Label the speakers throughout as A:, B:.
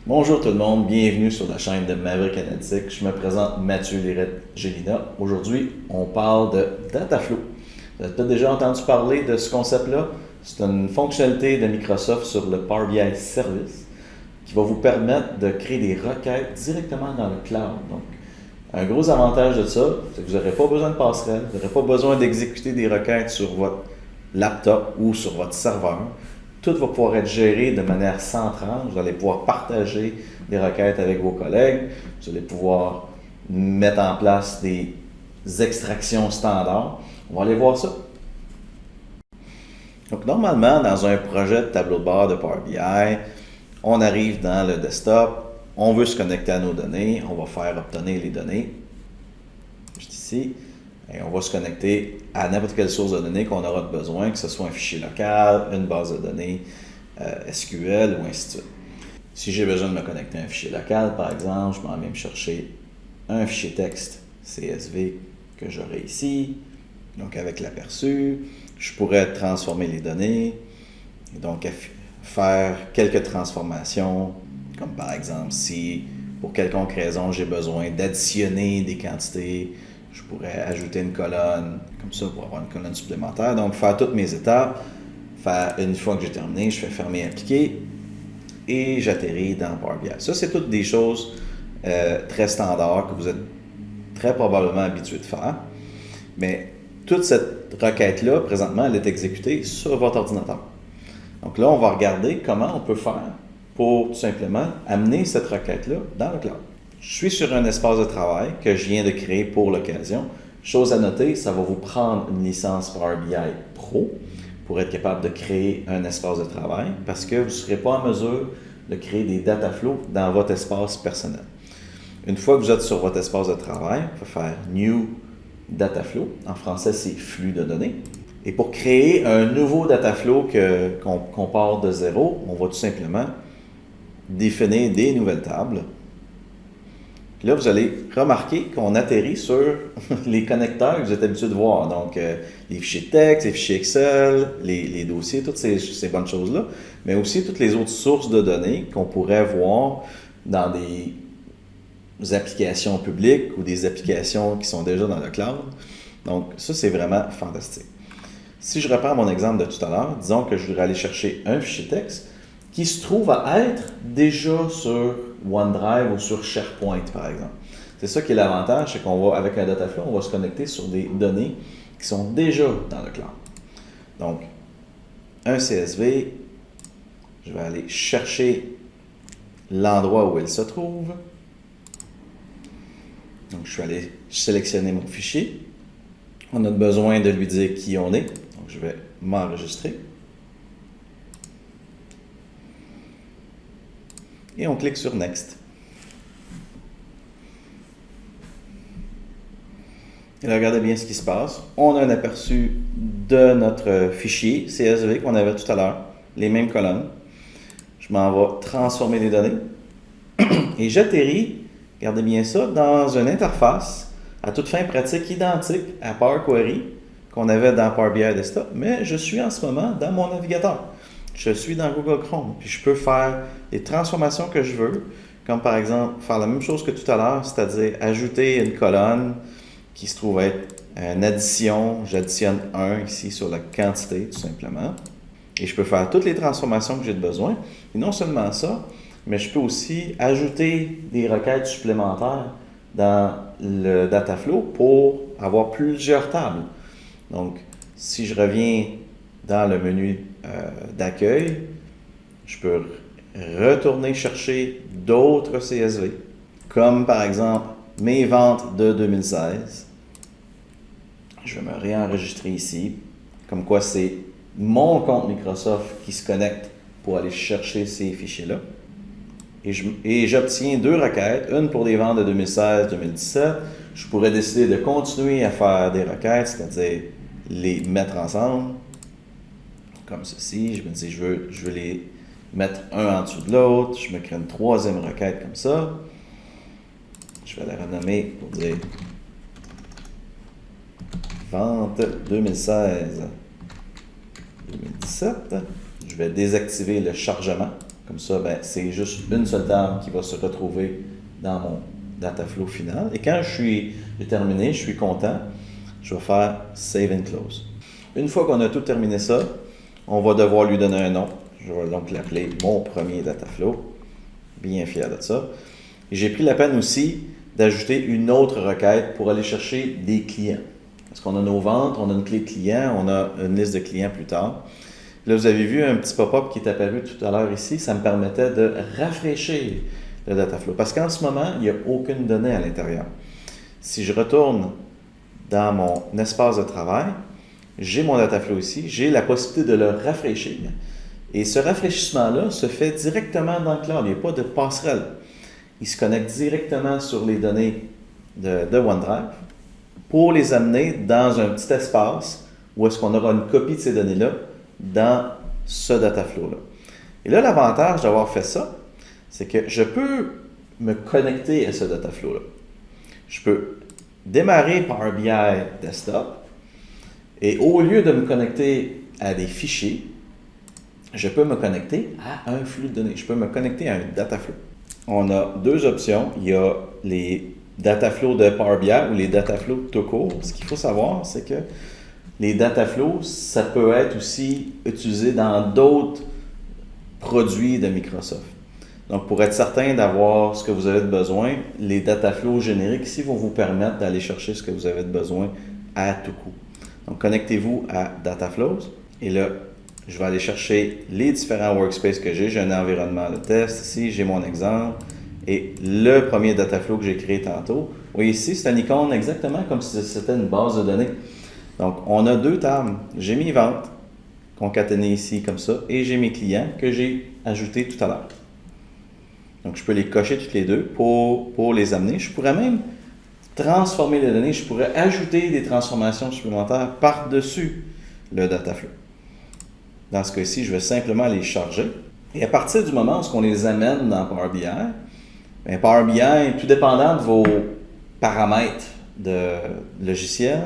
A: Bonjour tout le monde, bienvenue sur la chaîne de Maverick Analytics. Je me présente Mathieu Lirette-Gélina. Aujourd'hui, on parle de Dataflow. Vous avez peut-être déjà entendu parler de ce concept-là. C'est une fonctionnalité de Microsoft sur le Power BI Service qui va vous permettre de créer des requêtes directement dans le cloud. Donc, un gros avantage de ça, c'est que vous n'aurez pas besoin de passerelle, vous n'aurez pas besoin d'exécuter des requêtes sur votre laptop ou sur votre serveur. Tout va pouvoir être géré de manière centrale. Vous allez pouvoir partager des requêtes avec vos collègues. Vous allez pouvoir mettre en place des extractions standards. On va aller voir ça. Donc, normalement, dans un projet de tableau de bord de Power BI, on arrive dans le desktop, on veut se connecter à nos données, on va faire obtenir les données. Juste ici. Et on va se connecter à n'importe quelle source de données qu'on aura besoin, que ce soit un fichier local, une base de données SQL ou ainsi de suite. Si j'ai besoin de me connecter à un fichier local, par exemple, je m'en vais me chercher un fichier texte CSV que j'aurai ici. Donc avec l'aperçu, je pourrais transformer les données et donc faire quelques transformations, comme par exemple si pour quelconque raison j'ai besoin d'additionner des quantités, je pourrais ajouter une colonne comme ça pour avoir une colonne supplémentaire. Donc, faire toutes mes étapes, faire une fois que j'ai terminé, je fais fermer, appliquer et j'atterris dans Power BI. Ça, c'est toutes des choses très standards que vous êtes très probablement habitué de faire. Mais toute cette requête-là, présentement, elle est exécutée sur votre ordinateur. Donc là, on va regarder comment on peut faire pour tout simplement amener cette requête-là dans le cloud. Je suis sur un espace de travail que je viens de créer pour l'occasion. Chose à noter, ça va vous prendre une licence Power BI Pro pour être capable de créer un espace de travail parce que vous ne serez pas en mesure de créer des data flows dans votre espace personnel. Une fois que vous êtes sur votre espace de travail, vous pouvez faire New Data Flow. En français, c'est flux de données. Et pour créer un nouveau data flow qu'on part de zéro, on va tout simplement définir des nouvelles tables. Puis là, vous allez remarquer qu'on atterrit sur les connecteurs que vous êtes habitué de voir. Donc, les fichiers texte, les fichiers Excel, les dossiers, toutes ces bonnes choses-là. Mais aussi toutes les autres sources de données qu'on pourrait voir dans des applications publiques ou des applications qui sont déjà dans le cloud. Donc, ça, c'est vraiment fantastique. Si je reprends mon exemple de tout à l'heure, disons que je voudrais aller chercher un fichier texte qui se trouve à être déjà sur OneDrive ou sur SharePoint, par exemple. C'est ça qui est l'avantage, c'est qu'on va, avec un Dataflow, on va se connecter sur des données qui sont déjà dans le cloud. Donc, un CSV, je vais aller chercher l'endroit où il se trouve. Donc, je vais aller sélectionner mon fichier. On a besoin de lui dire qui on est. Donc, je vais m'enregistrer. Et on clique sur Next. Et là, regardez bien ce qui se passe. On a un aperçu de notre fichier CSV qu'on avait tout à l'heure, les mêmes colonnes. Je m'en vais transformer les données. Et j'atterris, regardez bien ça, dans une interface à toute fin pratique identique à Power Query qu'on avait dans Power BI Desktop, mais je suis en ce moment dans mon navigateur. Je suis dans Google Chrome, puis je peux faire les transformations que je veux, comme par exemple faire la même chose que tout à l'heure, c'est-à-dire ajouter une colonne qui se trouve être une addition. J'additionne 1 ici sur la quantité, tout simplement. Et je peux faire toutes les transformations que j'ai besoin. Et non seulement ça, mais je peux aussi ajouter des requêtes supplémentaires dans le Dataflow pour avoir plusieurs tables. Donc, si je reviens dans le menu d'accueil, je peux retourner chercher d'autres CSV, comme par exemple mes ventes de 2016. Je vais me réenregistrer ici, comme quoi c'est mon compte Microsoft qui se connecte pour aller chercher ces fichiers-là. Et j'obtiens deux requêtes, une pour les ventes de 2016-2017. Je pourrais décider de continuer à faire des requêtes, c'est-à-dire les mettre ensemble, comme ceci. Je me dis, je veux les mettre un en dessous de l'autre. Je me crée une troisième requête comme ça. Je vais la renommer pour dire vente 2016-2017. Je vais désactiver le chargement. Comme ça, ben, c'est juste une seule table qui va se retrouver dans mon data flow final. Et quand j'ai terminé, je suis content, je vais faire Save and Close. Une fois qu'on a tout terminé ça, on va devoir lui donner un nom. Je vais donc l'appeler mon premier data flow. Bien fier de ça. Et j'ai pris la peine aussi d'ajouter une autre requête pour aller chercher des clients. Parce qu'on a nos ventes, on a une clé de client, on a une liste de clients plus tard. Là, vous avez vu un petit pop-up qui est apparu tout à l'heure ici. Ça me permettait de rafraîchir le data flow. Parce qu'en ce moment, il n'y a aucune donnée à l'intérieur. Si je retourne dans mon espace de travail, j'ai mon data flow ici, j'ai la possibilité de le rafraîchir. Et ce rafraîchissement-là se fait directement dans le cloud. Il n'y a pas de passerelle. Il se connecte directement sur les données de OneDrive pour les amener dans un petit espace où est-ce qu'on aura une copie de ces données-là dans ce data flow-là. Et là, l'avantage d'avoir fait ça, c'est que je peux me connecter à ce data flow-là. Je peux démarrer Power BI Desktop et au lieu de me connecter à des fichiers, je peux me connecter à un flux de données. Je peux me connecter à un data flow. On a deux options. Il y a les data flows de Power BI ou les data flows tout court. Ce qu'il faut savoir, c'est que les data flows, ça peut être aussi utilisé dans d'autres produits de Microsoft. Donc, pour être certain d'avoir ce que vous avez de besoin, les data flows génériques ici vont vous permettre d'aller chercher ce que vous avez de besoin à tout coup. Donc, connectez-vous à Data Flows et là, je vais aller chercher les différents workspaces que j'ai. J'ai un environnement de test ici, j'ai mon exemple et le premier data flow que j'ai créé tantôt. Vous voyez ici, c'est une icône exactement comme si c'était une base de données. Donc, on a deux tables. J'ai mes ventes concaténées ici comme ça et j'ai mes clients que j'ai ajoutés tout à l'heure. Donc, je peux les cocher toutes les deux pour les amener. Je pourrais même transformer les données. Je pourrais ajouter des transformations supplémentaires par-dessus le data flow. Dans ce cas-ci, je vais simplement les charger. Et à partir du moment où on les amène dans Power BI, bien Power BI, tout dépendant de vos paramètres de logiciel,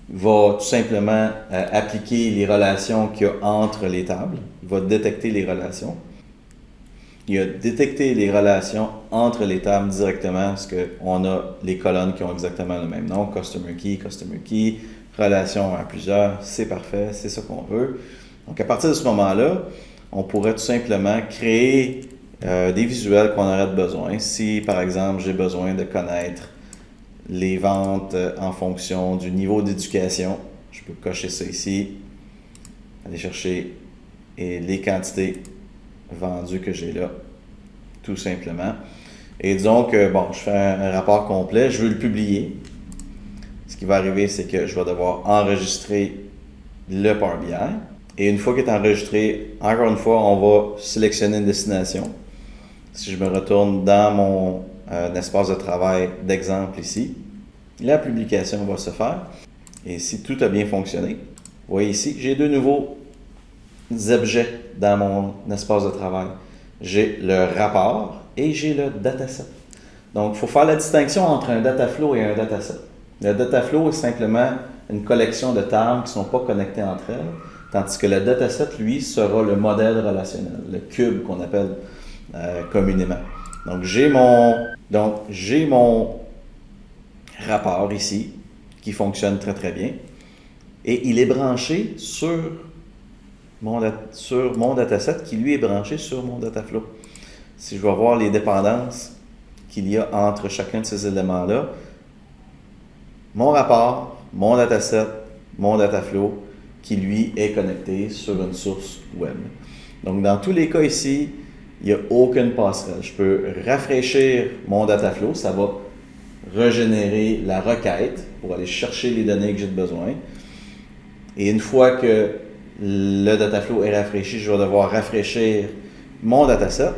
A: va tout simplement appliquer les relations qu'il y a entre les tables. Il va détecter les relations. Il a détecté les relations entre les tables directement parce qu'on a les colonnes qui ont exactement le même nom, Customer Key, relation à plusieurs, c'est parfait, c'est ça qu'on veut. Donc à partir de ce moment-là, on pourrait tout simplement créer des visuels qu'on aurait besoin. Si par exemple j'ai besoin de connaître les ventes en fonction du niveau d'éducation, je peux cocher ça ici, aller chercher les quantités vendues que j'ai là, tout simplement. Et disons que, bon, je fais un rapport complet, je veux le publier. Ce qui va arriver, c'est que je vais devoir enregistrer le Power BI. Et une fois qu'il est enregistré, encore une fois, on va sélectionner une destination. Si je me retourne dans mon espace de travail d'exemple ici, la publication va se faire. Et si tout a bien fonctionné, vous voyez ici, j'ai deux nouveaux objets dans mon espace de travail. J'ai le rapport et j'ai le dataset. Donc, il faut faire la distinction entre un data flow et un dataset. Le data flow est simplement une collection de tables qui ne sont pas connectées entre elles, tandis que le dataset, lui, sera le modèle relationnel, le cube qu'on appelle communément. Donc, j'ai mon rapport ici qui fonctionne très très bien et il est branché sur mon dataset qui lui est branché sur mon data flow. Si je vais voir les dépendances qu'il y a entre chacun de ces éléments-là, mon rapport, mon dataset, mon data flow qui lui est connecté sur une source web. Donc dans tous les cas ici, il n'y a aucune passerelle. Je peux rafraîchir mon data flow, ça va régénérer la requête pour aller chercher les données que j'ai besoin. Et une fois que le data flow est rafraîchi, je vais devoir rafraîchir mon dataset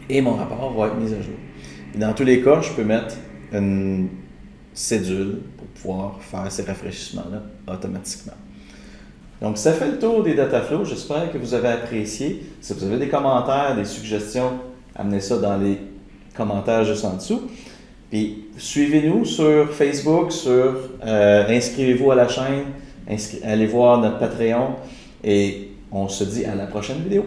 A: et mon rapport va être mis à jour. Et dans tous les cas, je peux mettre une cédule pour pouvoir faire ces rafraîchissements-là automatiquement. Donc, ça fait le tour des data flows. J'espère que vous avez apprécié. Si vous avez des commentaires, des suggestions, amenez ça dans les commentaires juste en dessous. Puis, suivez-nous sur Facebook, inscrivez-vous à la chaîne. Allez voir notre Patreon et on se dit à la prochaine vidéo.